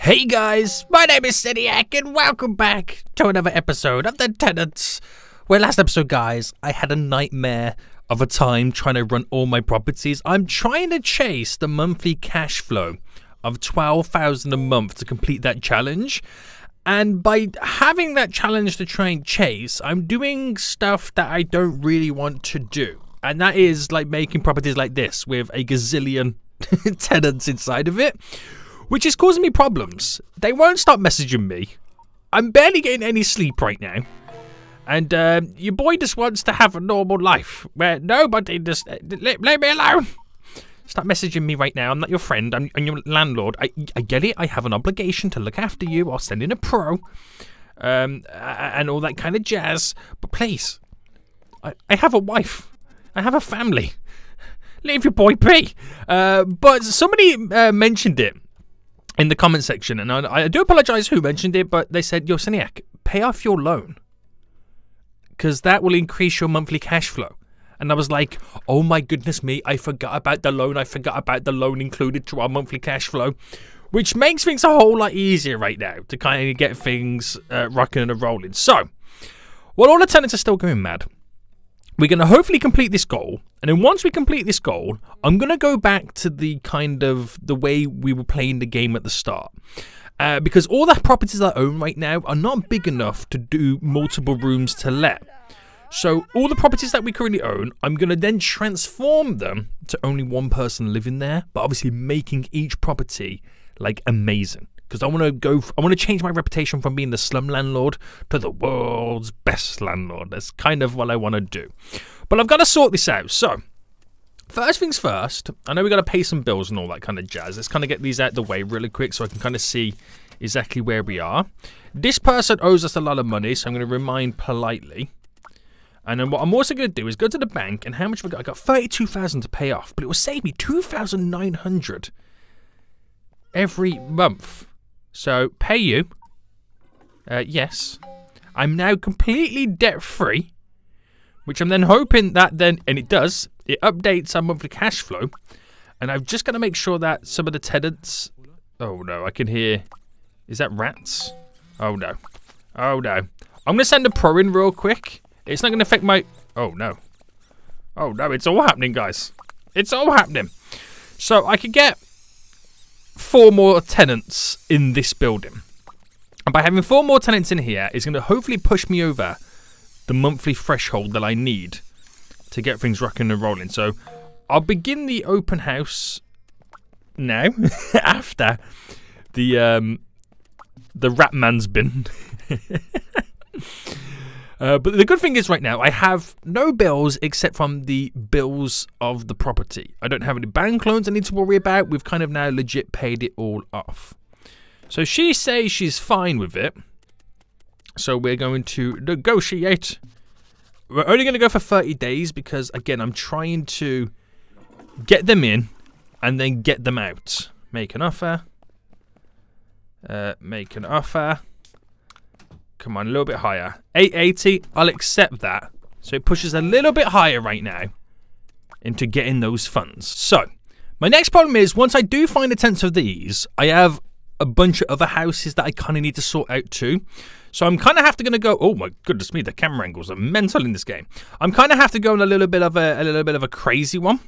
Hey guys, my name is Ciniac and welcome back to another episode of the Tenants. Well, last episode guys, I had a nightmare of a time trying to run all my properties. I'm trying to chase the monthly cash flow of 12,000 a month to complete that challenge. And by having that challenge to try and chase, I'm doing stuff that I don't really want to do. And that is like making properties like this with a gazillion tenants inside of it, which is causing me problems. They won't stop messaging me. I'm barely getting any sleep right now. And your boy just wants to have a normal life where nobody just let me alone. Stop messaging me right now. I'm not your friend. I'm your landlord. I get it. I have an obligation to look after you. I'll send in a pro. And all that kind of jazz. But please, I have a wife. I have a family. Leave your boy be. But somebody mentioned it in the comment section, and I do apologise who mentioned it, but they said, yo, Ciniac, pay off your loan, because that will increase your monthly cash flow. And I was like, oh my goodness me, I forgot about the loan. I forgot about the loan included to our monthly cash flow, which makes things a whole lot easier right now to kind of get things rocking and rolling. So, while all the tenants are still going mad, we're going to hopefully complete this goal. And then once we complete this goal, I'm going to go back to the kind of the way we were playing the game at the start. Because all the properties I own right now are not big enough to do multiple rooms to let. So all the properties that we currently own, I'm going to then transform them to only one person living there. But obviously making each property like amazing. Because I want to change my reputation from being the slum landlord to the world's best landlord. That's kind of what I want to do. But I've got to sort this out. So, first things first, I know we've got to pay some bills and all that kind of jazz. Let's kind of get these out of the way really quick so I can kind of see exactly where we are. This person owes us a lot of money, so I'm going to remind politely. And then what I'm also going to do is go to the bank, and how much have I got? I got 32,000 to pay off, but it will save me 2,900 every month. So, pay you. Yes. I'm now completely debt-free, which I'm then hoping that then, and it does, it updates our monthly cash flow. And I've just got to make sure that some of the tenants... Oh, no, I can hear... Is that rats? Oh, no. Oh, no. I'm going to send a pro in real quick. It's not going to affect my... Oh, no. Oh, no, it's all happening, guys. It's all happening. So, I could get 4 more tenants in this building. And by having 4 more tenants in here, it's going to hopefully push me over the monthly threshold that I need to get things rocking and rolling. So I'll begin the open house now after the rat man's been. But the good thing is right now I have no bills except from the bills of the property. I don't have any bank loans I need to worry about. We've kind of now legit paid it all off. So she says she's fine with it. So we're going to negotiate. We're only going to go for 30 days because, again, I'm trying to get them in and then get them out. Make an offer. Make an offer. Come on, a little bit higher. 880, I'll accept that. So it pushes a little bit higher right now into getting those funds. So, my next problem is, once I do find a tenth of these, I have a bunch of other houses that I kind of need to sort out too. So I'm kind of going to go, oh my goodness me, the camera angles are mental in this game. I'm kind of have to go on a little bit of a crazy one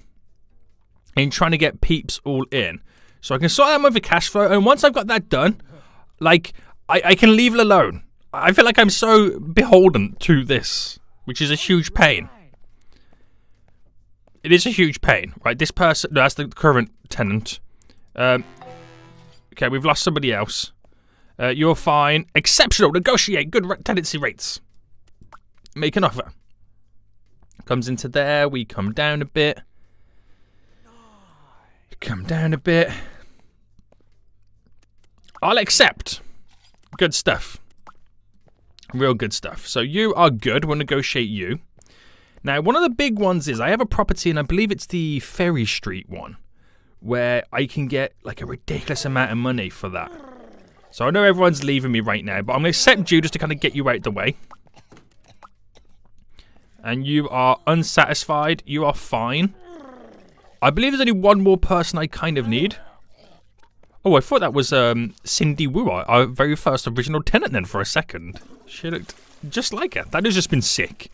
in trying to get peeps all in. So I can sort out my cash flow, and once I've got that done, like I can leave it alone. I feel like I'm so beholden to this, which is a huge pain. It is a huge pain, right? This person, no, that's the current tenant. Okay, we've lost somebody else. You're fine. Exceptional. Negotiate. Good tenancy rates. Make an offer. Comes into there. We come down a bit. Come down a bit. I'll accept. Good stuff. Real good stuff. So you are good. We'll negotiate you. Now, one of the big ones is I have a property, and I believe it's the Ferry Street one, where I can get like a ridiculous amount of money for that. So I know everyone's leaving me right now, but I'm going to accept you just to kind of get you out the way. And you are unsatisfied. You are fine. I believe there's only one more person I kind of need. Oh, I thought that was Cindy Wu, our very first original tenant then for a second. She looked just like her. That has just been sick.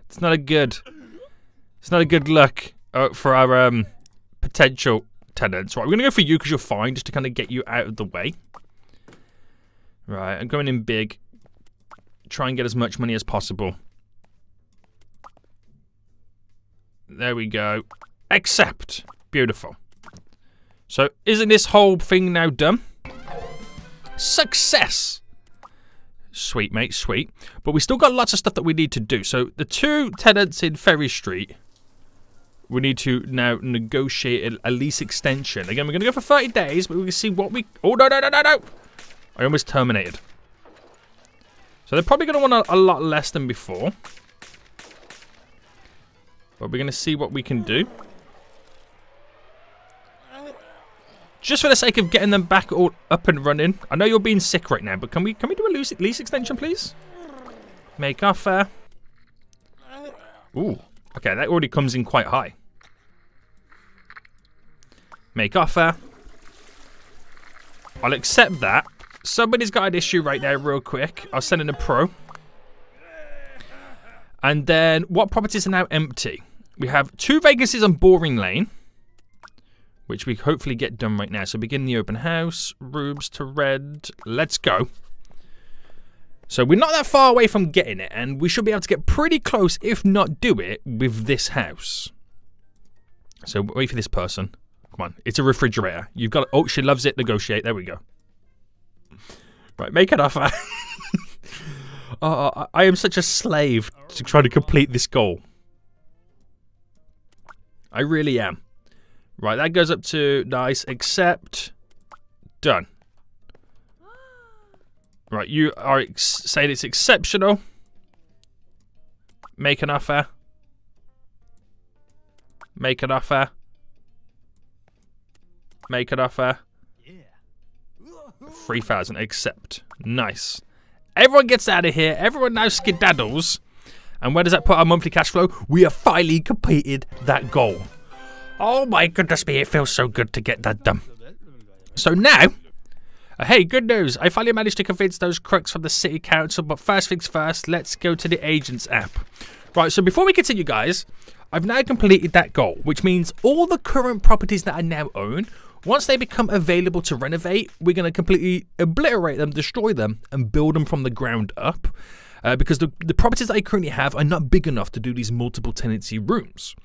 It's not a good look for our potential tenants. Right, we're going to go for you because you're fine, just to kind of get you out of the way. Right, I'm going in big. Try and get as much money as possible. There we go. Accept. Beautiful. So, isn't this whole thing now done? Success! Sweet, mate, sweet. But we still got lots of stuff that we need to do. So, the 2 tenants in Ferry Street, we need to now negotiate a lease extension. Again, we're going to go for 30 days, but we can see what we... Oh, no, no, no, no, no! I almost terminated. So, they're probably going to want a lot less than before. But we're going to see what we can do. Just for the sake of getting them back all up and running. I know you're being sick right now, but can we do a lease extension, please? Make offer. Ooh, okay, that already comes in quite high. Make offer. I'll accept that. Somebody's got an issue right now, real quick. I'll send in a pro. And then, what properties are now empty? We have 2 vacancies on Boring Lane, which we hopefully get done right now. So begin the open house, rooms to rent. Let's go. So we're not that far away from getting it, and we should be able to get pretty close, if not do it, with this house. So wait for this person. Come on, it's a refrigerator. You've got. Oh, she loves it. Negotiate. There we go. Right, make an offer. Oh, I am such a slave to try to complete this goal. I really am. Right, that goes up to nice, accept, done. Right, you are saying it's exceptional. Make an offer. Make an offer. Make an offer. 3,000, accept. Nice. Everyone gets out of here. Everyone now skedaddles. And where does that put our monthly cash flow? We have finally completed that goal. Oh my goodness me, it feels so good to get that done. So now, hey, good news. I finally managed to convince those crooks from the city council, but first things first, let's go to the agents app. Right, so before we continue, guys, I've now completed that goal, which means all the current properties that I now own, once they become available to renovate, we're going to completely obliterate them, destroy them, and build them from the ground up. Because the properties that I currently have are not big enough to do these multiple tenancy rooms.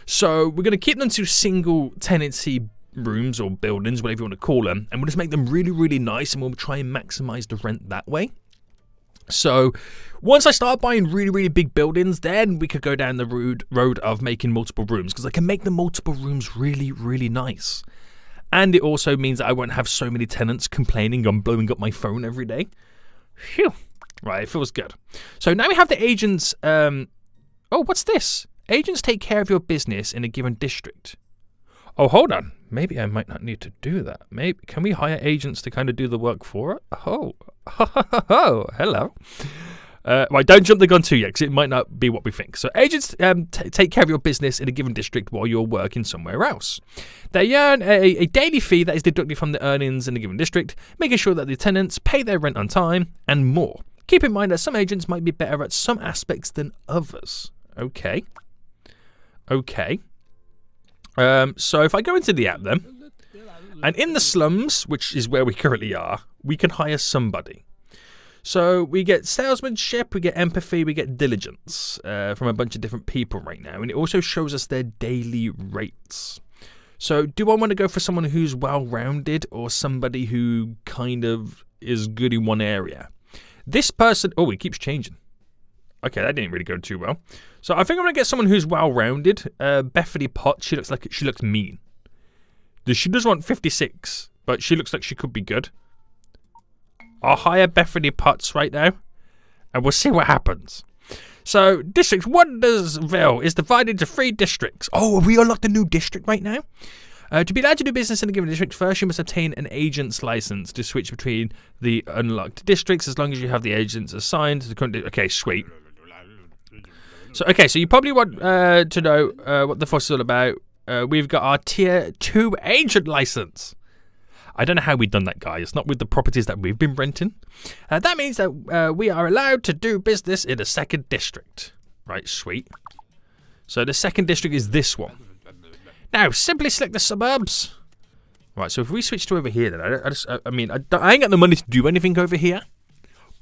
So we're going to keep them to single tenancy rooms or buildings, whatever you want to call them, and we'll just make them really, really nice, and we'll try and maximize the rent that way. So once I start buying really, really big buildings, then we could go down the road of making multiple rooms, because I can make the multiple rooms really, really nice. And it also means that I won't have so many tenants complaining I'm blowing up my phone every day. Phew. Right, it feels good. So now we have the agents. Oh, what's this? Agents take care of your business in a given district. Oh, hold on. Maybe I might not need to do that. Maybe can we hire agents to kind of do the work for it? Oh, hello. Right, don't jump the gun too yet, because it might not be what we think. So agents take care of your business in a given district while you're working somewhere else. They earn a daily fee that is deducted from the earnings in a given district, making sure that the tenants pay their rent on time and more. Keep in mind that some agents might be better at some aspects than others. Okay. Okay. So if I go into the app then, and in the slums, which is where we currently are, we can hire somebody. So we get salesmanship, we get empathy, we get diligence from a bunch of different people right now. And it also shows us their daily rates. So do I want to go for someone who's well-rounded or somebody who kind of is good in one area? This person, oh, it keeps changing. Okay, that didn't really go too well. So I think I'm going to get someone who's well-rounded. Bethany Potts, she looks mean. She does want 56, but she looks like she could be good. I'll hire Bethany Potts right now, and we'll see what happens. So, District Wondersville is divided into 3 districts. Oh, have we unlocked a new district right now? To be allowed to do business in a given district, first you must obtain an agent's license to switch between the unlocked districts as long as you have the agents assigned to the current. Okay, sweet. So, okay, so you probably want to know what the fuss is all about. We've got our Tier 2 agent license. I don't know how we've done that, guys. Not with the properties that we've been renting. That means that we are allowed to do business in a second district. Right, sweet. So the second district is this one. Now, simply select the suburbs. Right, so if we switch to over here, then I ain't got the money to do anything over here.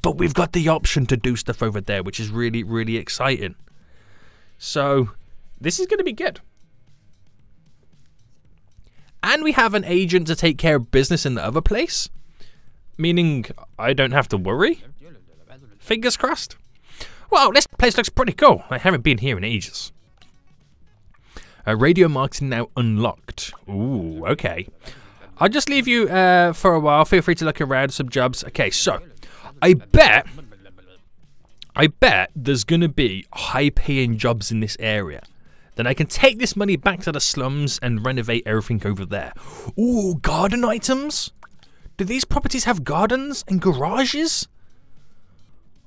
But we've got the option to do stuff over there, which is really, really exciting. So, this is going to be good. And we have an agent to take care of business in the other place. Meaning, I don't have to worry. Fingers crossed. Well, this place looks pretty cool. I haven't been here in ages. Radio marketing now unlocked. Ooh, okay. I'll just leave you for a while. Feel free to look around some jobs. Okay, so I bet there's going to be high-paying jobs in this area. Then I can take this money back to the slums and renovate everything over there. Ooh, garden items? Do these properties have gardens and garages?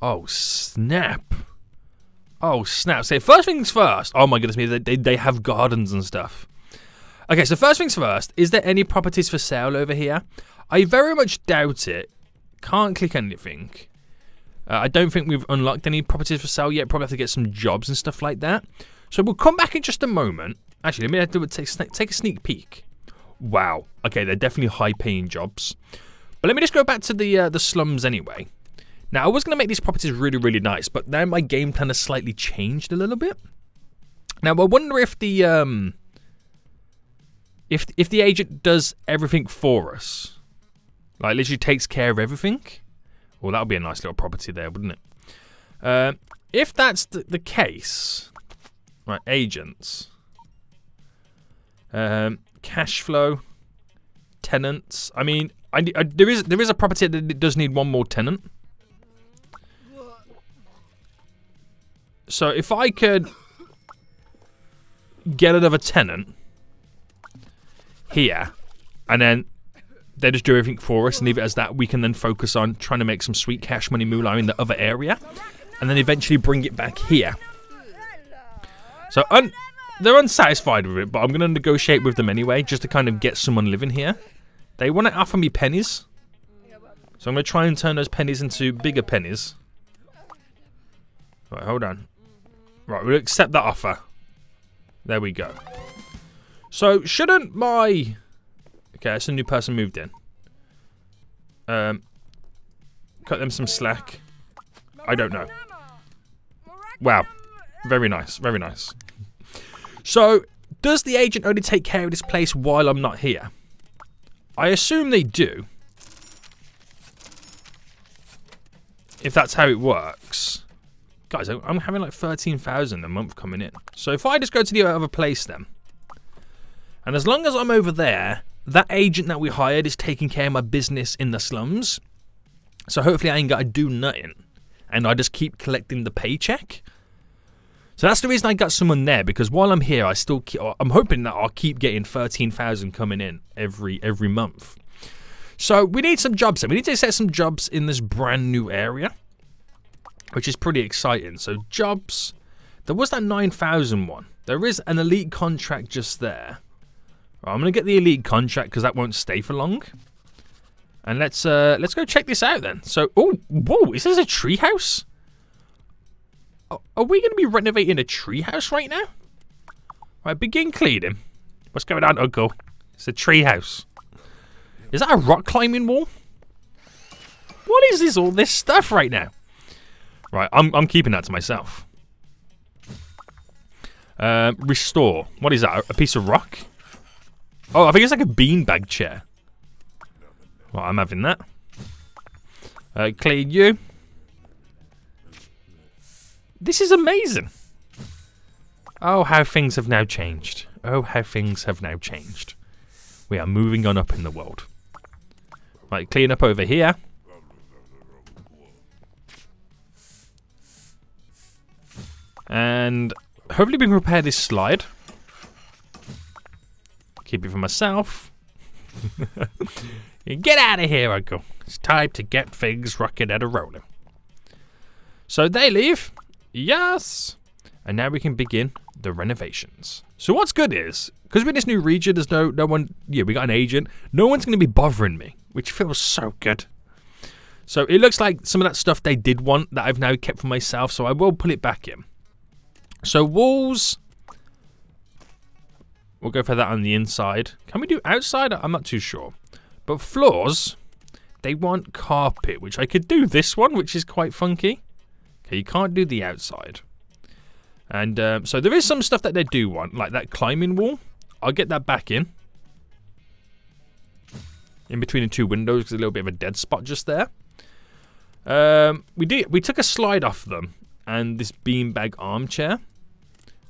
Oh, snap. Oh, snap. So first things first. Oh, my goodness me. They have gardens and stuff. Okay, so first things first. Is there any properties for sale over here? I very much doubt it. Can't click anything. I don't think we've unlocked any properties for sale yet. Probably have to get some jobs and stuff like that. So we'll come back in just a moment. Actually, let me take a sneak peek. Wow. Okay, they're definitely high-paying jobs. But let me just go back to the slums anyway. Now, I was going to make these properties really, really nice, but now my game plan has slightly changed a little bit. Now, I wonder if the if the agent does everything for us, like literally takes care of everything. Well, that would be a nice little property there, wouldn't it? If that's the case, right? Agents, cash flow, tenants. I mean, there is a property that does need one more tenant. So if I could get another tenant here, and then they just do everything for us and leave it as that, we can then focus on trying to make some sweet cash money moolah in the other area, and then eventually bring it back here. So they're unsatisfied with it, but I'm going to negotiate with them anyway, just to kind of get someone living here. They want to offer me pennies, so I'm going to try and turn those pennies into bigger pennies. Right, hold on. Right, we'll accept that offer. There we go. So, shouldn't my... Okay, that's a new person moved in. Cut them some slack. I don't know. Wow. Very nice, very nice. So, does the agent only take care of this place while I'm not here? I assume they do. If that's how it works. Guys, I'm having like 13,000 a month coming in. So if I just go to the other place then, and as long as I'm over there, that agent that we hired is taking care of my business in the slums. So hopefully I ain't got to do nothing, and I just keep collecting the paycheck. So that's the reason I got someone there, because while I'm here, I'm hoping that I'll keep getting 13,000 coming in every month. So we need some jobs then. We need to set some jobs in this brand new area, which is pretty exciting. So jobs, there was that 9,000 one. There is an elite contract just there. Right, I'm gonna get the elite contract because that won't stay for long. And let's go check this out then. So, oh, whoa, is this a treehouse? Are we gonna be renovating a treehouse right now? Right, begin cleaning. What's going on, Uncle? It's a treehouse. Is that a rock climbing wall? What is this? All this stuff right now? Right, I'm keeping that to myself. Restore. What is that? A piece of rock? Oh, I think it's like a beanbag chair. Well, I'm having that. Clean you. This is amazing. Oh, how things have now changed. Oh, how things have now changed. We are moving on up in the world. Right, clean up over here. And hopefully we can repair this slide. Keep it for myself. Get out of here, Uncle. It's time to get things rocking and a-rolling. So they leave. Yes. And now we can begin the renovations. So what's good is, Because we're in this new region, there's no one. Yeah, we got an agent. No one's going to be bothering me, which feels so good. So it looks like some of that stuff they did want that I've now kept for myself. So I will put it back in. So walls. We'll go for that on the inside. Can we do outside? I'm not too sure. But floors, they want carpet, which I could do this one, which is quite funky. Okay, you can't do the outside. And so there is some stuff that they do want, like that climbing wall. I'll get that back in between the two windows, because there's a little bit of a dead spot just there. We took a slide off them, and this beanbag armchair.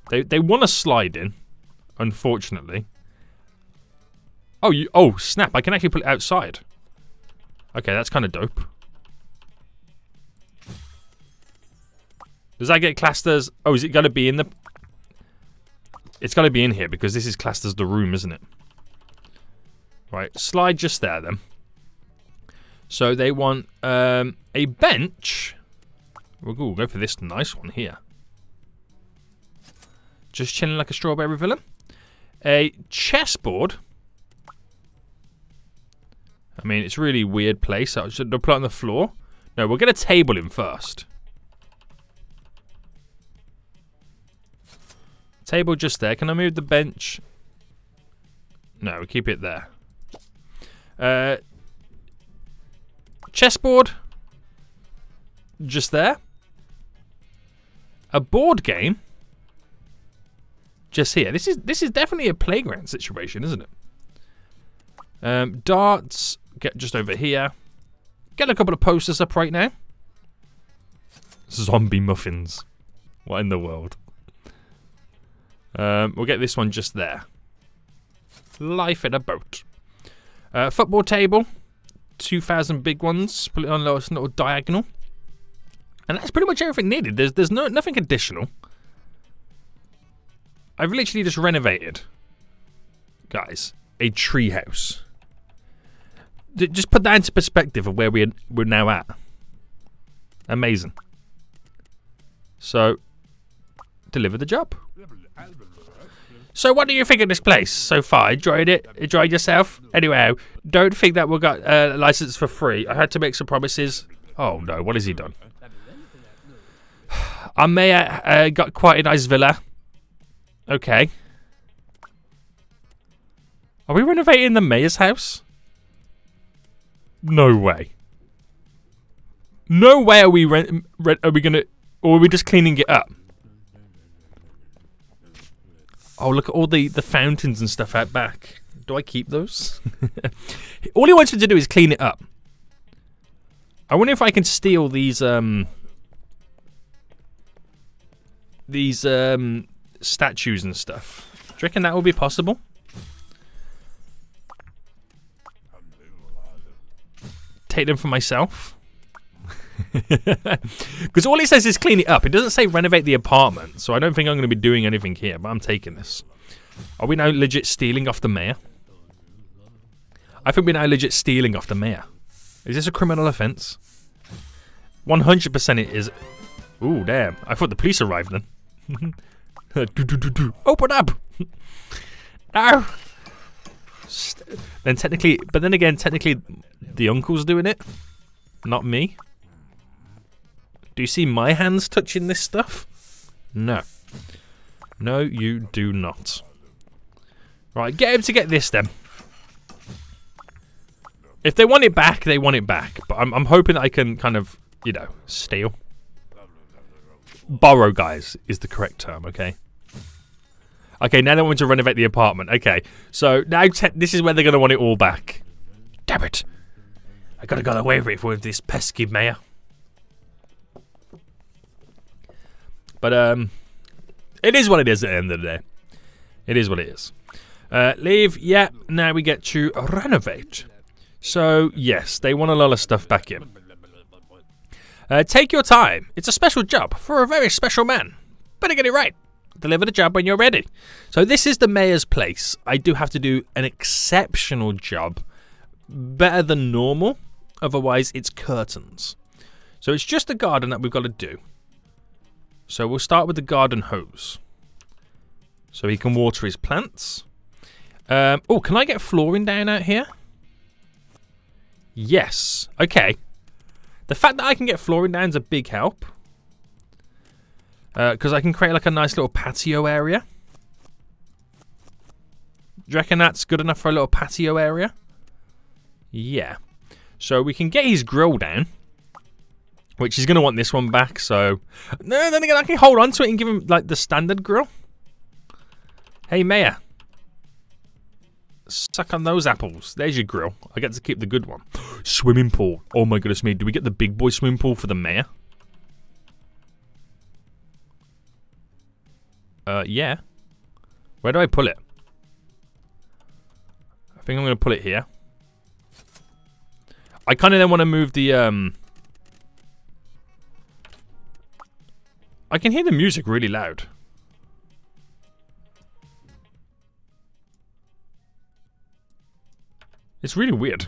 They want to slide in, unfortunately. Oh snap! I can actually put it outside. Okay, that's kind of dope. Does that get classed as... Oh, is it going to be in the... It's got to be in here because this is classed as the room, isn't it? Right, slide just there then. So they want a bench. We'll go for this nice one here. Just chilling like a strawberry villain. A chessboard. I mean, it's a really weird place. So should I put it on the floor? No, we'll get a table in first. Table just there. Can I move the bench? No, we keep it there. Chessboard. Just there. A board game. Just here. This is definitely a playground situation, isn't it? Darts. Get just over here. Get a couple of posters up right now. Zombie muffins. What in the world? We'll get this one just there. Life in a boat. Football table. 2,000 big ones. Put it on a little diagonal. And that's pretty much everything needed. There's nothing additional. I've literally just renovated, guys, a treehouse. Just put that into perspective of where we're now at. Amazing. So, deliver the job. So what do you think of this place so far? Enjoyed it? Enjoyed yourself? Anyway, don't think that we got a license for free. I had to make some promises. Oh no, what has he done? Our mayor got quite a nice villa. Okay. Are we renovating the mayor's house? No way. No way are we gonna, or are we just cleaning it up? Oh, look at all the fountains and stuff out back. Do I keep those? All he wants me to do is clean it up. I wonder if I can steal these statues and stuff. Do you reckon that will be possible? Take them for myself. Because all it says is clean it up. It doesn't say renovate the apartment. So I don't think I'm going to be doing anything here. But I'm taking this. Are we now legit stealing off the mayor? I think we're now legit stealing off the mayor. Is this a criminal offence? 100% it is. Ooh, damn. I thought the police arrived then. Open up! No! Then technically, but then again, technically the uncle's doing it. Not me. Do you see my hands touching this stuff? No. No, you do not. Right, get him to get this then. If they want it back, they want it back. But I'm hoping that I can kind of, you know, steal. Borrow, guys, is the correct term, okay? Okay, now they want to renovate the apartment. Okay, so now this is where they're going to want it all back. Damn it. I got to go away with this pesky mayor. But, it is what it is at the end of the day. It is what it is. Leave, yeah, now we get to renovate. So, yes, they want a lot of stuff back in. Take your time. It's a special job for a very special man. Better get it right. Deliver the job when you're ready. So this is the mayor's place. I do have to do an exceptional job. Better than normal. Otherwise, it's curtains. So it's just the garden that we've got to do. So we'll start with the garden hose. So he can water his plants. Oh, can I get flooring down out here? Yes. Okay. The fact that I can get flooring down is a big help. Because I can create like a nice little patio area. Do you reckon that's good enough for a little patio area? Yeah. So we can get his grill down. Which he's going to want this one back, so... No, then again, I can hold on to it and give him, like, the standard grill. Hey, Mayor. Suck on those apples. There's your grill. I get to keep the good one. Swimming pool. Oh, my goodness me. Do we get the big boy swimming pool for the Mayor? Yeah. Where do I pull it? I think I'm going to pull it here. I kind of then want to move the, I can hear the music really loud. It's really weird.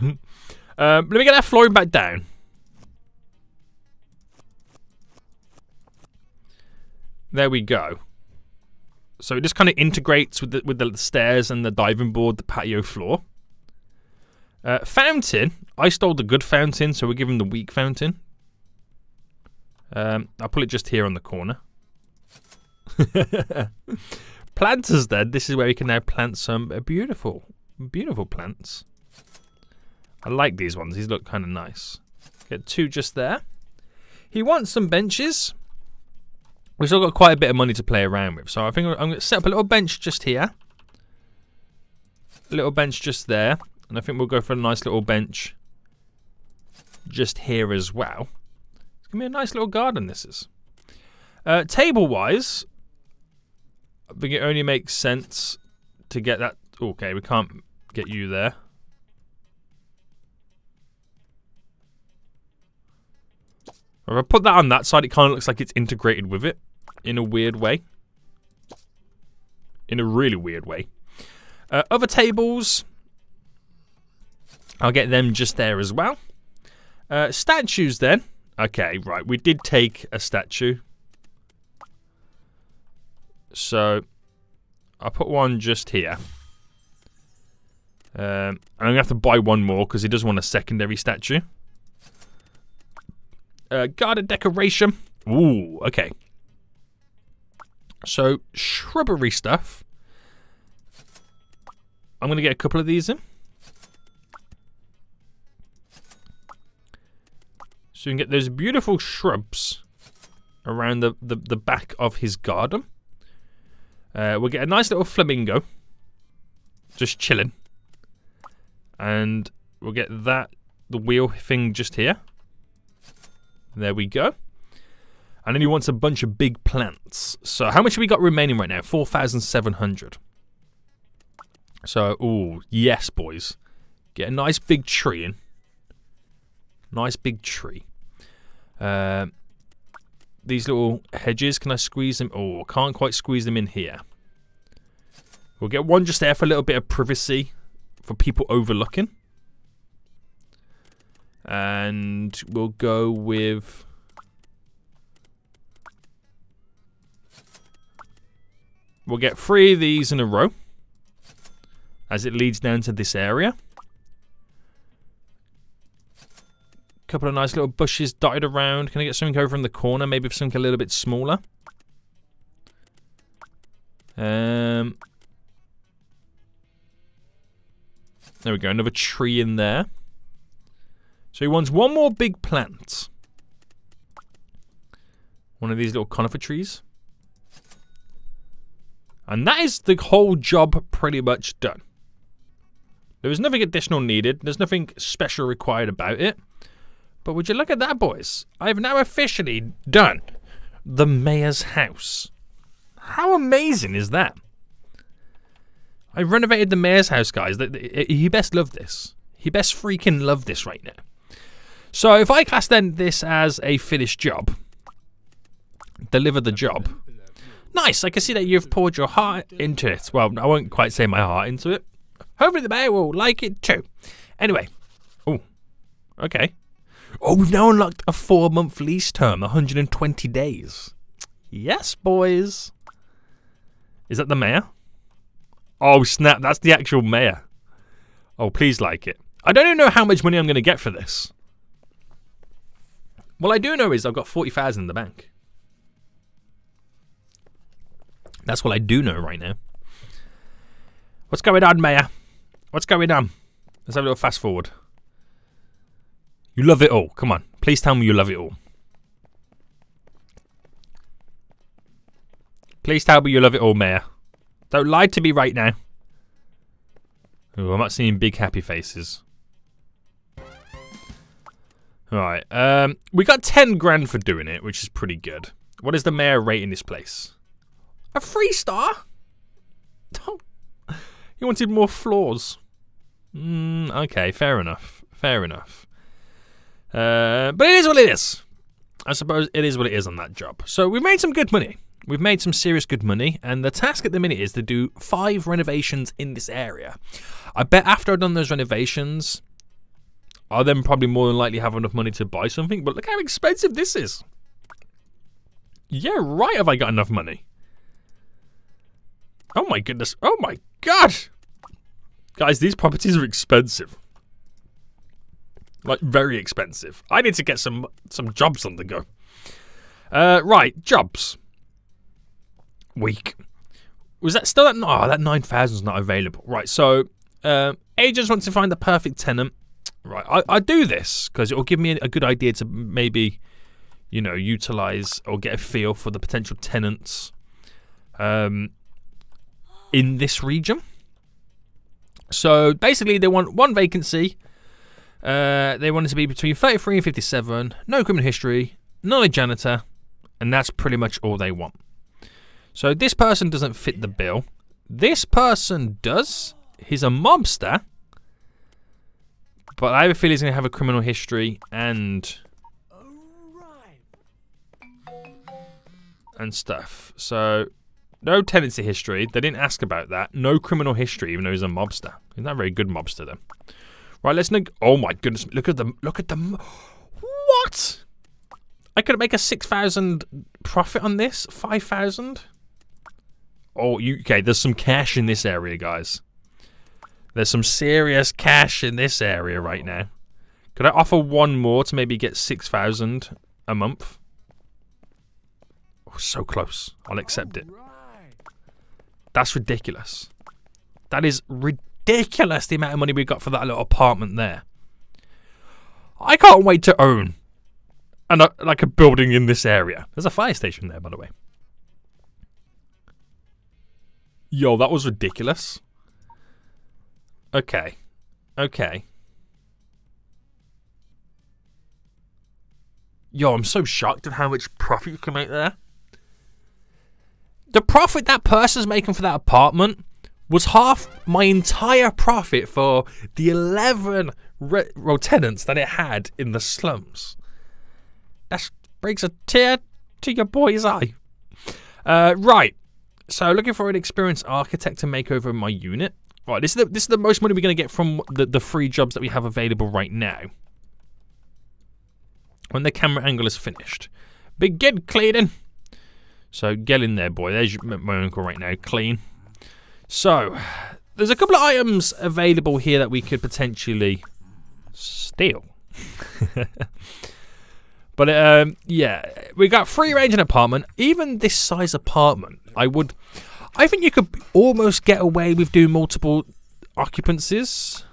Let me get that flooring back down. There we go. So it just kind of integrates with the stairs and the diving board, the patio floor. Fountain. I stole the good fountain, so we'll give him the weak fountain. I'll put it just here on the corner. Planters then. This is where we can now plant some beautiful, beautiful plants. I like these ones. These look kind of nice. Get 2 just there. He wants some benches. We've still got quite a bit of money to play around with. So I think I'm going to set up a little bench just here. A little bench just there. And I think we'll go for a nice little bench just here as well. It's going to be a nice little garden, this is. Table-wise, I think it only makes sense to get that... Okay, we can't get you there. If I put that on that side, it kind of looks like it's integrated with it in a weird way. In a really weird way. Other tables, I'll get them just there as well. Statues then. Okay, right. We did take a statue. So, I'll put one just here. I'm going to have to buy one more because he does want a secondary statue. Garden decoration. Ooh, okay. So, shrubbery stuff. I'm going to get a couple of these in. So you can get those beautiful shrubs around the back of his garden. We'll get a nice little flamingo. Just chilling. And we'll get that, the wheel thing just here. There we go. And then he wants a bunch of big plants. So how much have we got remaining right now? 4,700. So, ooh, yes, boys. Get a nice big tree in. Nice big tree. These little hedges, can I squeeze them? Oh, I can't quite squeeze them in here. We'll get one just there for a little bit of privacy for people overlooking. And we'll go with... We'll get 3 of these in a row as it leads down to this area. Couple of nice little bushes dotted around. Can I get something over in the corner? Maybe something a little bit smaller. There we go. Another tree in there. So he wants one more big plant. One of these little conifer trees. And that is the whole job pretty much done. There was nothing additional needed. There's nothing special required about it. But would you look at that, boys? I've now officially done the mayor's house. How amazing is that? I renovated the mayor's house, guys. He best love this. He best freaking love this right now. So if I class then this as a finished job, deliver the job. Nice, I can see that you've poured your heart into it. Well, I won't quite say my heart into it. Hopefully the mayor will like it too. Anyway. Oh, okay. Oh, we've now unlocked a 4-month lease term, 120 days. Yes, boys. Is that the mayor? Oh, snap. That's the actual mayor. Oh, please like it. I don't even know how much money I'm going to get for this. What I do know is I've got 40,000 in the bank. That's what I do know right now. What's going on, mayor? What's going on? Let's have a little fast forward. You love it all. Come on. Please tell me you love it all. Please tell me you love it all, mayor. Don't lie to me right now. Oh, I'm not seeing big happy faces. Alright, we got 10 grand for doing it, which is pretty good. What is the mayor rating this place? A 3-star? He wanted more floors. Okay, fair enough. Fair enough. But it is what it is. I suppose it is what it is on that job. So we've made some good money. We've made some serious good money, and the task at the minute is to do 5 renovations in this area. I bet after I've done those renovations, I'll then probably more than likely have enough money to buy something, but look how expensive this is. Yeah, right, have I got enough money? Oh my goodness, oh my god! Guys, these properties are expensive. Like, very expensive. I need to get some jobs on the go. Right, jobs. Week. Was that still that? Oh, that 9,000 is not available. Right, so agents want to find the perfect tenant. Right, I do this because it will give me a good idea to maybe, you know, utilize or get a feel for the potential tenants in this region. So basically, they want 1 vacancy. They want it to be between 33 and 57. No criminal history. Not a janitor, and that's pretty much all they want. So this person doesn't fit the bill. This person does. He's a mobster. But I have a feeling he's going to have a criminal history and stuff. So no tenancy history. They didn't ask about that. No criminal history, even though he's a mobster. He's not a very good mobster, then. Right, let's look. Oh my goodness! Look at them! Look at them! What? I could make a 6,000 profit on this. 5,000. Oh, okay. There's some cash in this area, guys. There's some serious cash in this area right now. Could I offer 1 more to maybe get 6,000 a month? Oh, so close. I'll accept it. That's ridiculous. That is ridiculous, the amount of money we got for that little apartment there. I can't wait to own like a building in this area. There's a fire station there, by the way. Yo, that was ridiculous. Okay. Okay. Yo, I'm so shocked at how much profit you can make there. The profit that person's making for that apartment was half my entire profit for the 11 tenants that it had in the slums. That brings a tear to your boy's eye. Right. So looking for an experienced architect to make over my unit. Right, this is the most money we're going to get from the 3 jobs that we have available right now. When the camera angle is finished. Begin cleaning. So get in there, boy. There's my uncle right now. Clean. So, there's a couple of items available here that we could potentially steal. But, yeah. We got free range in apartment. Even this size apartment, I think you could almost get away with doing multiple occupancies.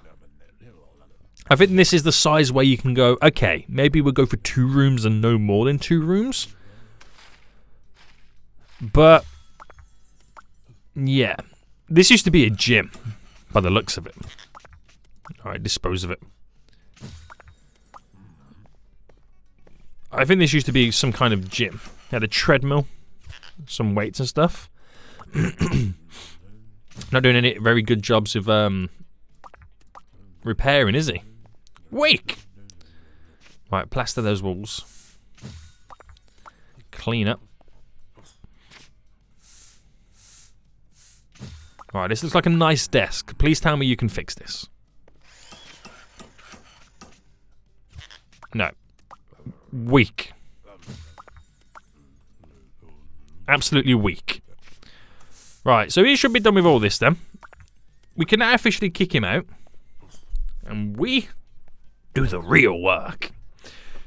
I think this is the size where you can go, okay, maybe we'll go for 2 rooms and no more than 2 rooms. But, yeah. This used to be a gym, by the looks of it. Alright, dispose of it. I think this used to be some kind of gym. It had a treadmill, some weights and stuff. Not doing any very good jobs of repairing, is he? Weak! Right, plaster those walls. Clean up. Right, this looks like a nice desk. Please tell me you can fix this. No. Weak. Absolutely weak. Right, so he should be done with all this then. we can now officially kick him out. And we do the real work.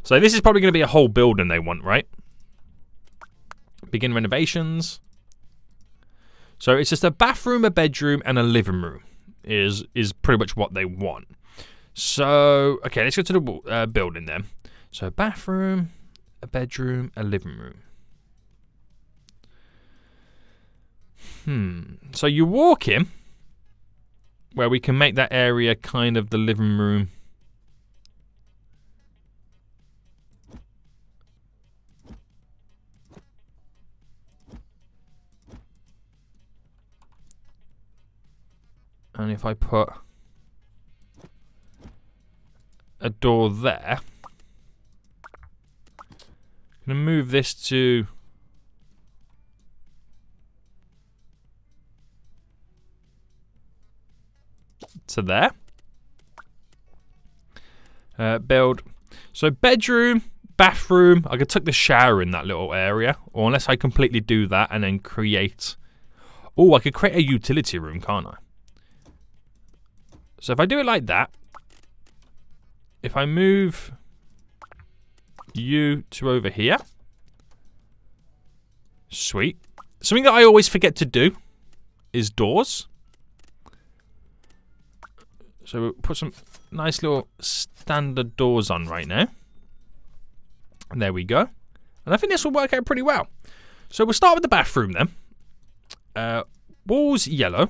So this is probably going to be a whole building they want, right? Begin renovations. So it's just a bathroom, a bedroom, and a living room is pretty much what they want. So, okay, let's go to the building then. So bathroom, a bedroom, a living room. So you walk in, where we can make that area kind of the living room. And if I put a door there, I'm going to move this to there. Build. So bedroom, bathroom. I could tuck the shower in that little area, or unless I completely do that and then create. Oh, I could create a utility room, can't I? So if I do it like that, if I move you to over here, sweet. Something that I always forget to do is doors. So we'll put some nice little standard doors on right now. And there we go. And I think this will work out pretty well. So we'll start with the bathroom then. Walls yellow.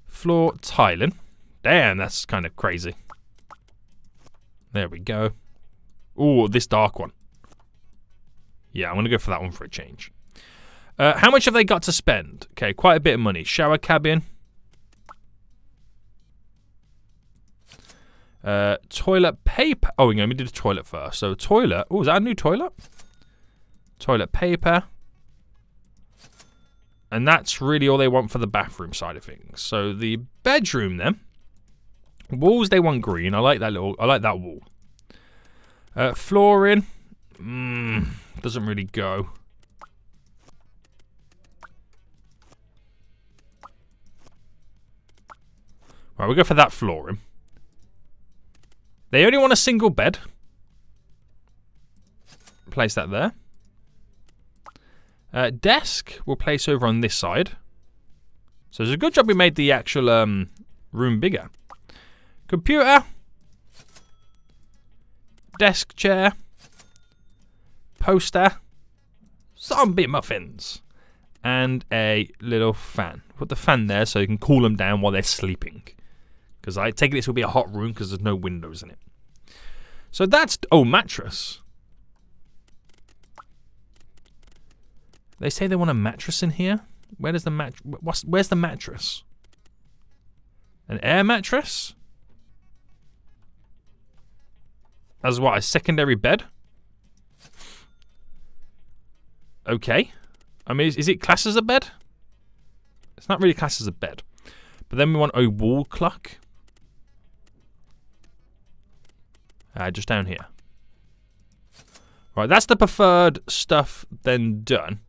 Floor tiling. Damn, that's kind of crazy. There we go. Ooh, this dark one. Yeah, I'm going to go for that one for a change. How much have they got to spend? Okay, quite a bit of money. Shower cabin. Toilet paper. Oh, let me do the toilet first. So toilet. Oh, is that a new toilet? Toilet paper. And that's really all they want for the bathroom side of things. So the bedroom then. Walls they want green. I like that wall. Flooring. Doesn't really go. Right, we'll go for that flooring. They only want a single bed. Place that there. Desk we'll place over on this side. So it's a good job we made the actual room bigger. Computer. Desk chair. Poster. Zombie muffins. And a little fan. Put the fan there so you can cool them down while they're sleeping. Because I take it this will be a hot room because there's no windows in it. So that's... Oh, mattress. They say they want a mattress in here. Where does the where's the mattress? An air mattress? As what? A secondary bed? Okay. I mean, is it classed as a bed? It's not really classed as a bed. But then we want a wall clock. Just down here. Right, that's the preferred stuff then done.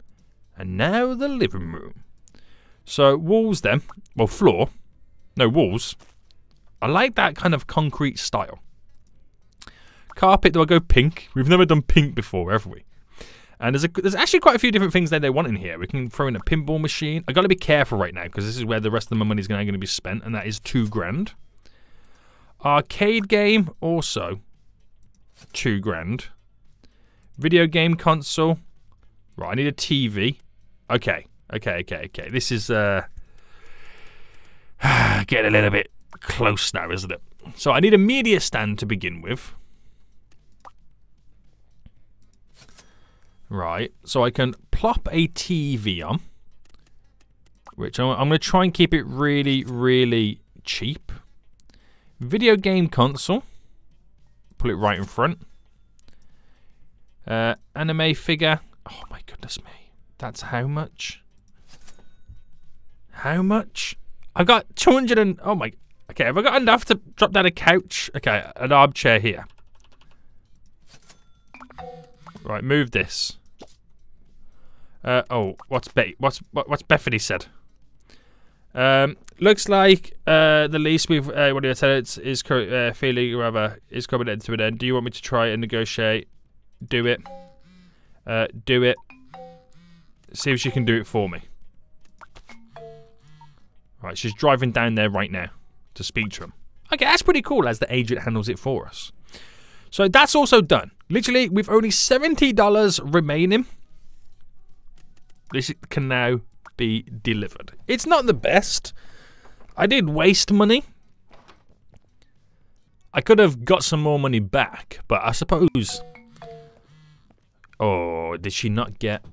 And now the living room. So walls then. Well, floor. No, walls. I like that kind of concrete style. Carpet, do I go pink? We've never done pink before, have we? And there's actually quite a few different things that they want in here. We can throw in a pinball machine. I've got to be careful right now because this is where the rest of my money is going to be spent, and that is $2,000. Arcade game, also $2,000. Video game console. Right, I need a TV. Okay. This is getting a little bit close now, isn't it? So I need a media stand to begin with. Right, so I can plop a TV on, which I'm going to try and keep it really, really cheap. Video game console, put it right in front. Anime figure, oh my goodness me, that's how much? How much? I've got 200 and, oh my, okay, have I got enough to drop down a couch? Okay, an armchair here. Right, move this. Oh, what's Bethany said? Looks like the lease with one of your tenants is feeling rather is coming to an end. Do you want me to try and negotiate? Do it. Do it. See if she can do it for me. Right, she's driving down there right now to speak to him. Okay, that's pretty cool as the agent handles it for us. So that's also done. Literally, with only $70 remaining, this can now be delivered. It's not the best. I did waste money. I could have got some more money back, but I suppose... Oh, did she not get...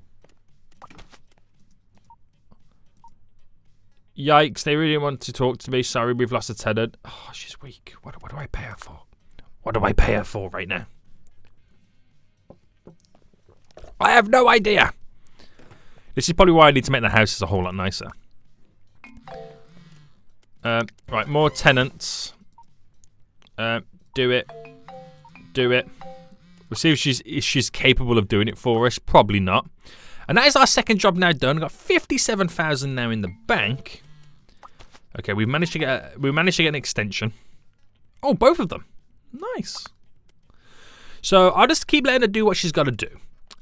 Yikes, they really want to talk to me. Sorry, we've lost a tenant. Oh, she's weak. What do I pay her for? What do I pay her for right now? I have no idea. This is probably why I need to make the houses a whole lot nicer. Right, more tenants. Do it. Do it. We'll see if she's capable of doing it for us. Probably not. And that is our second job now done. We've got 57,000 now in the bank. Okay, we managed to get an extension. Oh, both of them. Nice. So I'll just keep letting her do what she's got to do.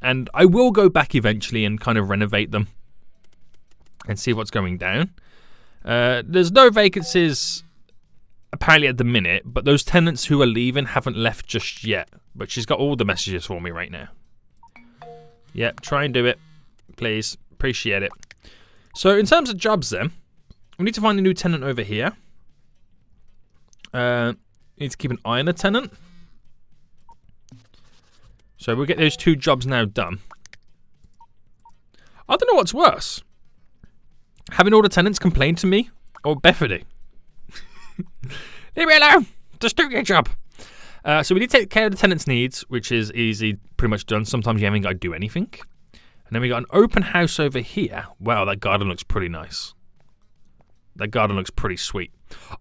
And I will go back eventually and kind of renovate them and see what's going down. There's no vacancies apparently at the minute, but those tenants who are leaving haven't left just yet. But she's got all the messages for me right now. Yep, try and do it, please. Appreciate it. So in terms of jobs then, we need to find a new tenant over here. Need to keep an eye on the tenant. So we'll get those two jobs now done. I don't know what's worse. Having all the tenants complain to me or Bethany. Leave me alone. Just do your job. So we need to take care of the tenants' needs, which is easy, pretty much done. Sometimes you haven't got to do anything. And then we got an open house over here. Wow, that garden looks pretty nice. That garden looks pretty sweet.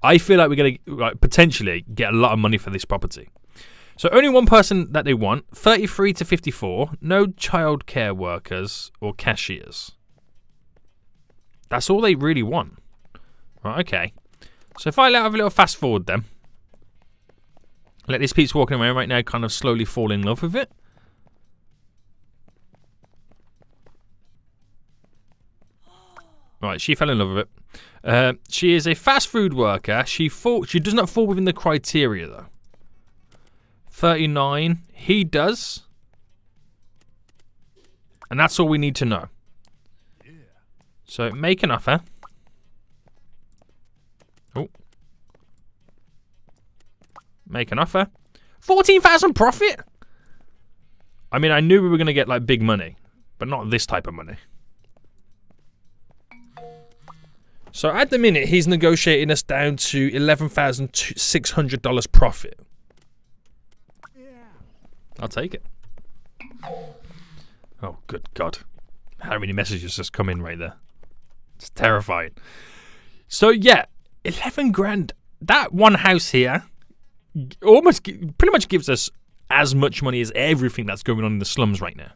I feel like we're going to potentially get a lot of money for this property. So only one person that they want, 33 to 54, no childcare workers or cashiers. That's all they really want. Right, okay. So if I have a little fast forward then. Let this piece walking around right now kind of slowly fall in love with it. Right, she fell in love with it. She is a fast food worker. She does not fall within the criteria though. 39. He does. And that's all we need to know. So make an offer. Oh. Make an offer. 14,000 profit? I mean, I knew we were going to get like big money, but not this type of money. So at the minute, he's negotiating us down to $11,600 profit. I'll take it. Oh, good God. How many messages just come in right there? It's terrifying. So yeah, 11 grand. That one house here almost pretty much gives us as much money as everything that's going on in the slums right now.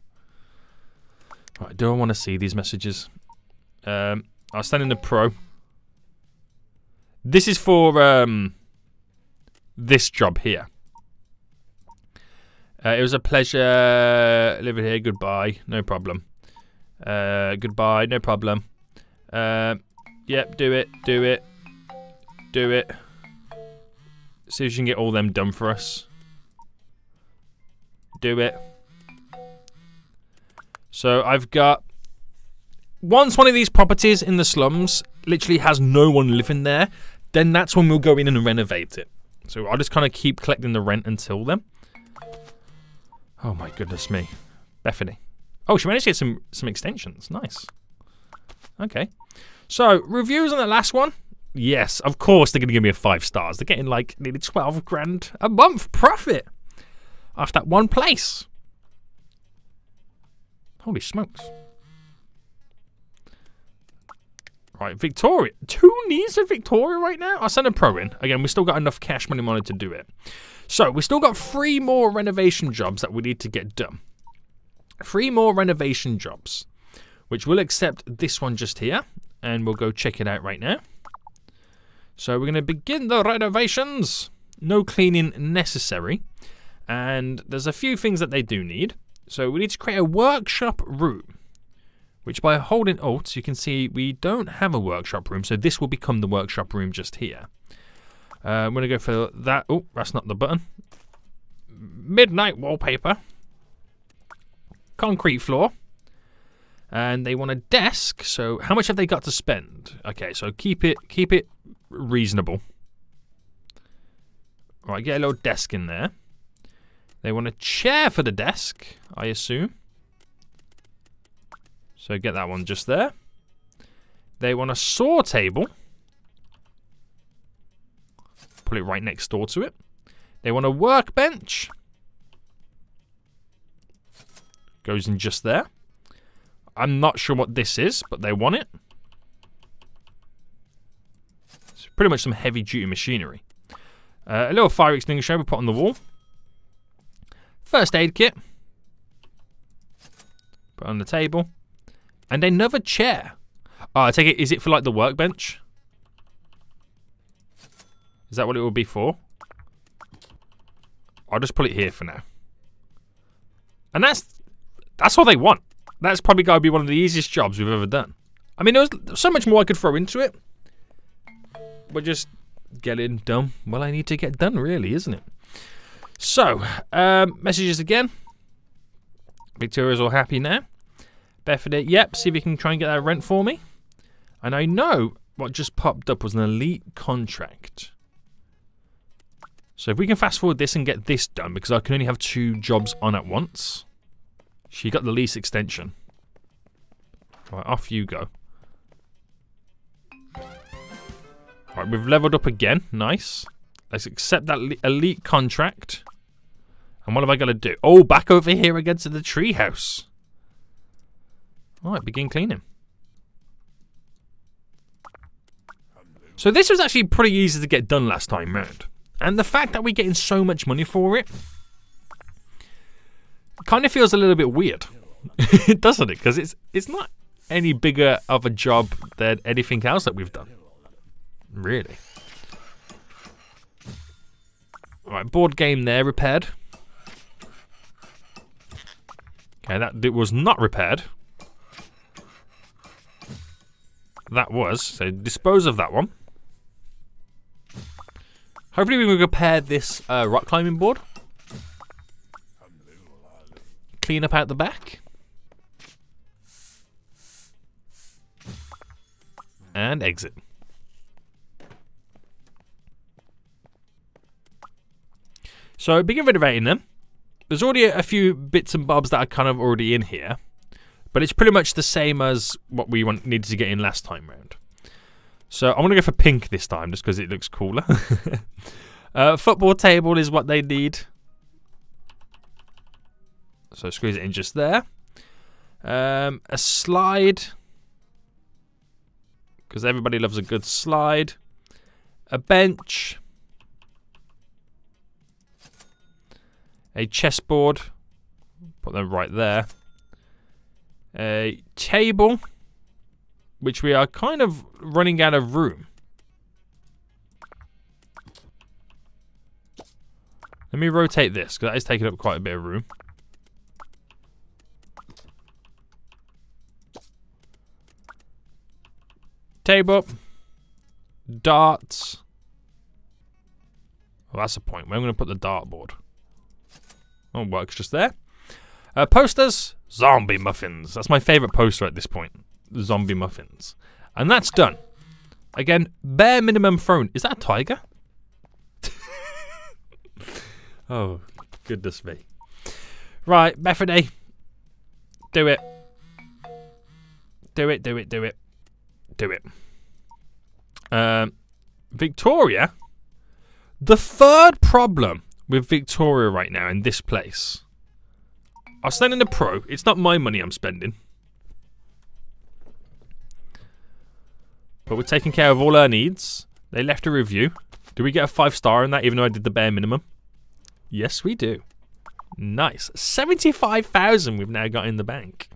Right, do I want to see these messages? I'll stand in the pro. This is for this job here. It was a pleasure living here. Goodbye. No problem. Goodbye. No problem. Yep, do it. Do it. Do it. See if you can get all them done for us. Do it. So I've got... Once one of these properties in the slums literally has no one living there, then that's when we'll go in and renovate it. So I'll just kind of keep collecting the rent until then. Oh my goodness me. Bethany. Oh, she managed to get some extensions. Nice. Okay. So, reviews on the last one. Yes, of course they're going to give me a 5 stars. They're getting like nearly 12 grand a month profit off that one place. Holy smokes. Right, Victoria. 2 needs of Victoria right now? I'll send a pro in. Again, we've still got enough cash money to do it. So, we've still got 3 more renovation jobs that we need to get done. 3 more renovation jobs. Which we'll accept this one just here. And we'll go check it out right now. So we're going to begin the renovations. No cleaning necessary. And there's a few things that they do need. So we need to create a workshop room. Which by holding Alt, you can see we don't have a workshop room. So this will become the workshop room just here. I'm going to go for that. Oh, that's not the button. Midnight wallpaper. Concrete floor. And they want a desk. So how much have they got to spend? Okay, so keep it reasonable. All right, get a little desk in there. They want a chair for the desk, I assume. So get that one just there. They want a saw table. Put it right next door to it. They want a workbench. Goes in just there. I'm not sure what this is, but they want it. It's pretty much some heavy-duty machinery. A little fire extinguisher we put on the wall. First aid kit. Put on the table. And another chair. Oh, I take it, is it for like the workbench? Is that what it will be for? I'll just put it here for now. And that's what they want. That's probably got to be one of the easiest jobs we've ever done. I mean, there was so much more I could throw into it. But just getting done. Well, I need to get done, really, isn't it? So, messages again. Victoria's all happy now. Bethany, yep, see if you can try and get that rent for me. And I know what just popped up was an elite contract. So if we can fast forward this and get this done, because I can only have 2 jobs on at once. She got the lease extension. All right, off you go. All right, we've leveled up again. Nice. Let's accept that elite contract. And what have I got to do? Oh, back over here again to the treehouse. All right, begin cleaning. So this was actually pretty easy to get done last time round. And the fact that we're getting so much money for it kind of feels a little bit weird. Doesn't it? Because it's not any bigger of a job than anything else that we've done. Really. Alright, board game there, repaired. Okay, that it was not repaired. That was, so dispose of that one. Hopefully we can repair this rock climbing board. Clean up out the back. And exit. So begin renovating them. There's already a few bits and bobs that are kind of already in here. But it's pretty much the same as what we needed to get in last time round. So I'm going to go for pink this time just because it looks cooler. Football table is what they need. So squeeze it in just there. A slide. Because everybody loves a good slide. A bench. A chessboard. Put them right there. A table. Which we are kind of running out of room. Let me rotate this, because that is taking up quite a bit of room. Table. Darts. Well, that's a point. Where am I going to put the dartboard? Oh, it works just there. Posters. Zombie muffins. That's my favourite poster at this point. Zombie muffins. And that's done. Again, bare minimum thrown. Is that a tiger? Oh, goodness me. Right, Bethany. Do it. Do it, do it, do it. Do it. Victoria. The third problem with Victoria right now in this place. I'll stand in the pro. It's not my money I'm spending. But we're taking care of all our needs. They left a review. Do we get a 5-star in that even though I did the bare minimum? Yes, we do. Nice. 75,000 we've now got in the bank.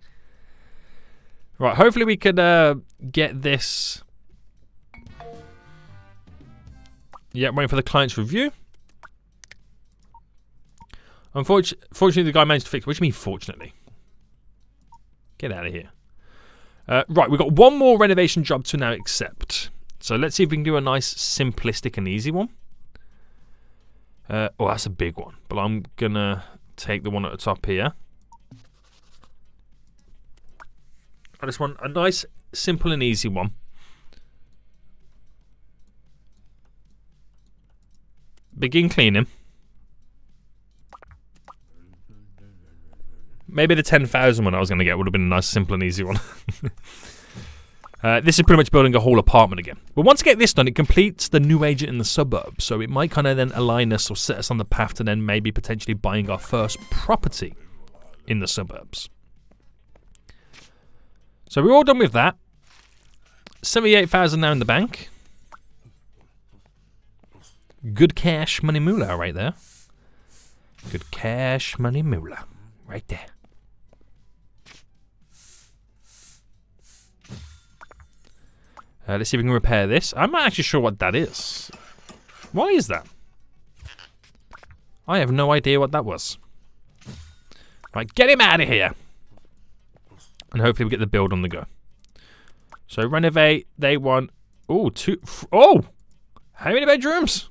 Right, hopefully we could get this Yeah, waiting for the client's review. Fortunately, the guy managed to fix it. What do you mean, fortunately? Get out of here. Right, we've got one more renovation job to now accept. So let's see if we can do a nice, simplistic and easy one. Oh, that's a big one. But I'm going to take the one at the top here. I just want a nice, simple and easy one. Begin cleaning. Maybe the 10,000 one I was going to get would have been a nice, simple and easy one. This is pretty much building a whole apartment again. But once I get this done, it completes the new agent in the suburbs. So it might kind of then align us or set us on the path to then maybe potentially buying our first property in the suburbs. So we're all done with that. 78,000 now in the bank. Good cash money moolah right there. Good cash money moolah right there. Let's see if we can repair this. I'm not actually sure what that is. Why is that? I have no idea what that was. Right, get him out of here. And hopefully we get the build on the go. So renovate, they want... Oh, how many bedrooms?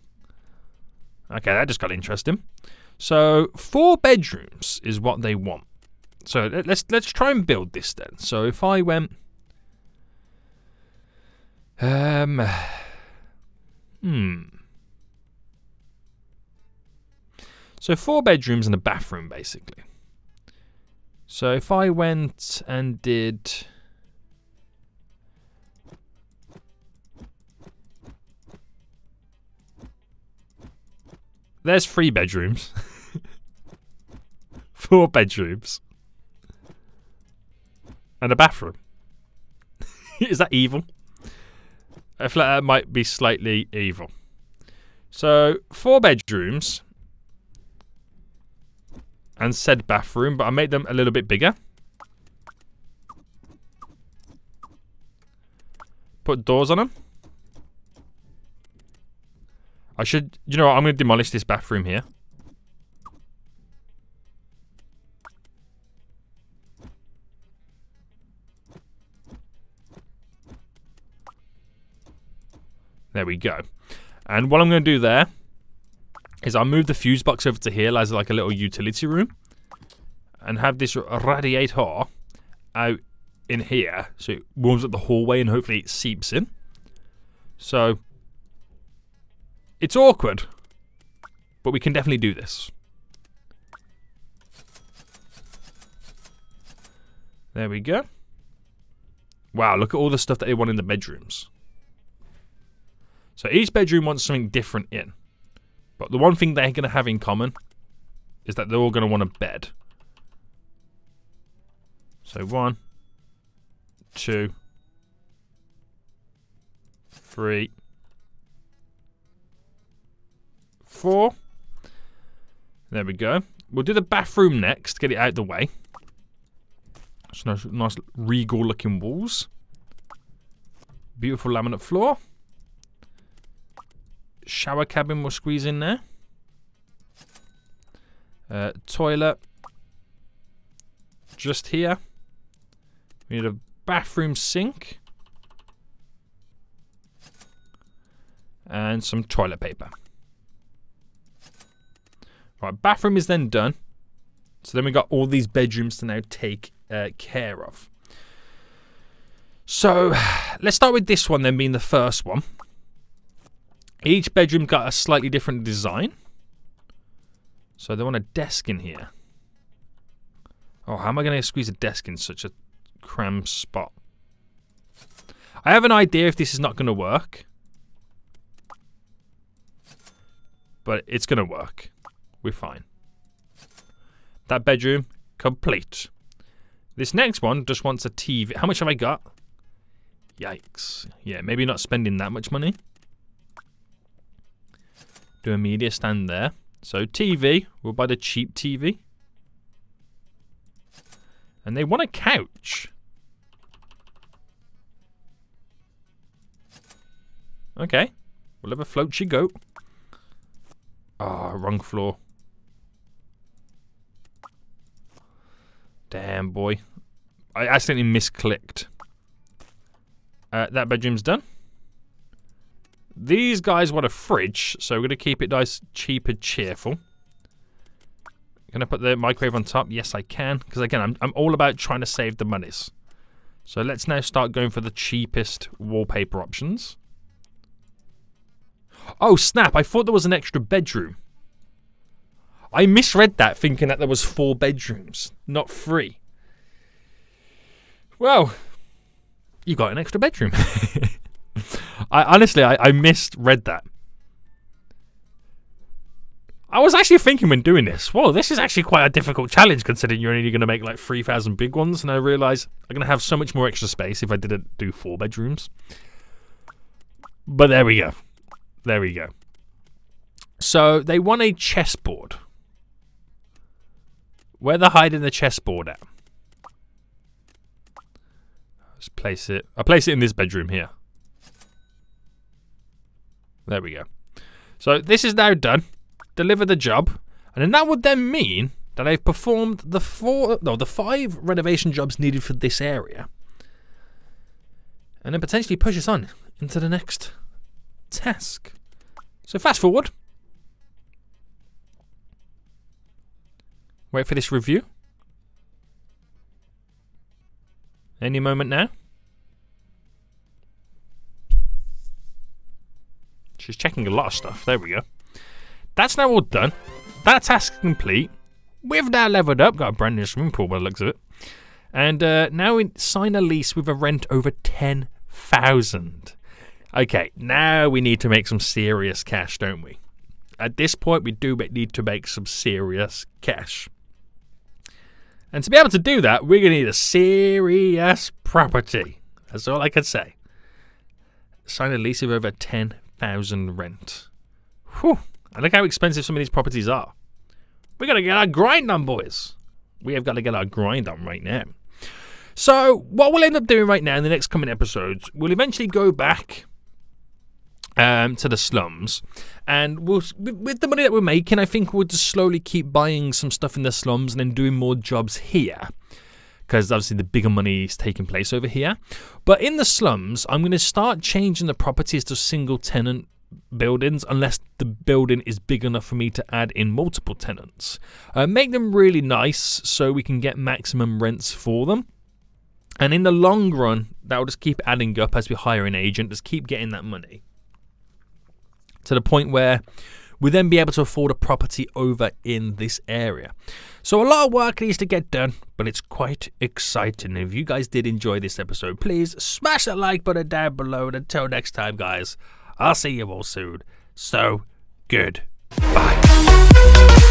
Okay, that just got interesting. So 4 bedrooms is what they want. So let's try and build this then. So if I went... So 4 bedrooms and a bathroom, basically. So if I went and did... There's 3 bedrooms. 4 bedrooms. And a bathroom. Is that evil? I feel like that might be slightly evil. So 4 bedrooms. And said bathroom, but I made them a little bit bigger. Put doors on them. I should, you know what, I'm going to demolish this bathroom here. There we go. And what I'm going to do there is I'll move the fuse box over to here as like a little utility room. And have this radiator out in here so it warms up the hallway and hopefully it seeps in. So it's awkward, but we can definitely do this. There we go. Wow, look at all the stuff that they want in the bedrooms. So each bedroom wants something different in. But the one thing they're going to have in common is that they're all going to want a bed. So 1, 2, 3, 4. There we go. We'll do the bathroom next, get it out of the way. So nice regal looking walls. Beautiful laminate floor. Shower cabin we'll squeeze in there. Toilet. Just here. We need a bathroom sink. And some toilet paper. Right, bathroom is then done. So then we got all these bedrooms to now take care of. So let's start with this one then being the first one. Each bedroom got a slightly different design. So they want a desk in here. Oh, how am I going to squeeze a desk in such a cramped spot? I have an idea if this is not going to work. But it's going to work. We're fine. That bedroom, complete. This next one just wants a TV. How much have I got? Yikes. Yeah, maybe not spending that much money. Do a media stand there. So TV, we'll buy the cheap TV. And they want a couch. Okay. We'll have a float you go. Oh, wrong floor. Damn, boy. I accidentally misclicked. That bedroom's done. These guys want a fridge, so we're going to keep it nice, cheap and cheerful. Can I put the microwave on top? Yes, I can. Because again, I'm all about trying to save the monies. So let's now start going for the cheapest wallpaper options. Oh, snap. I thought there was an extra bedroom. I misread that, thinking that there was 4 bedrooms, not 3. Well, you got an extra bedroom. I misread that. I was actually thinking when doing this, whoa, this is actually quite a difficult challenge considering you're only going to make like 3,000 big ones. And I realised I'm going to have so much more extra space if I didn't do 4 bedrooms. But there we go. There we go. So they want a chessboard. Where they're hiding the chessboard at? Let's place it. I'll place it in this bedroom here. There we go. So this is now done. Deliver the job, and then that would then mean that I've performed the 5 renovation jobs needed for this area, and then potentially push us on into the next task. So fast forward. Wait for this review. Any moment now. She's checking a lot of stuff. There we go. That's now all done. That task is complete. We've now leveled up. Got a brand new swimming pool by the looks of it. And now we sign a lease with a rent over 10,000. Okay, now we need to make some serious cash, don't we? At this point, we do need to make some serious cash. And to be able to do that, we're going to need a serious property. That's all I can say. Sign a lease of over 10,000 rent. Whew. And look how expensive some of these properties are. We're going to get our grind on, boys. We have got to get our grind on right now. So what we'll end up doing right now in the next coming episodes, we'll eventually go back to the slums. And we'll, with the money that we're making, I think we'll just slowly keep buying some stuff in the slums and then doing more jobs here. Because obviously the bigger money is taking place over here. But in the slums, I'm going to start changing the properties to single tenant buildings unless the building is big enough for me to add in multiple tenants. Make them really nice so we can get maximum rents for them. And in the long run, that will just keep adding up as we hire an agent, just keep getting that money. To the point where we'll then be able to afford a property over in this area. So a lot of work needs to get done, but it's quite exciting. If you guys did enjoy this episode, please smash that like button down below. And until next time, guys, I'll see you all soon. So, good. Bye.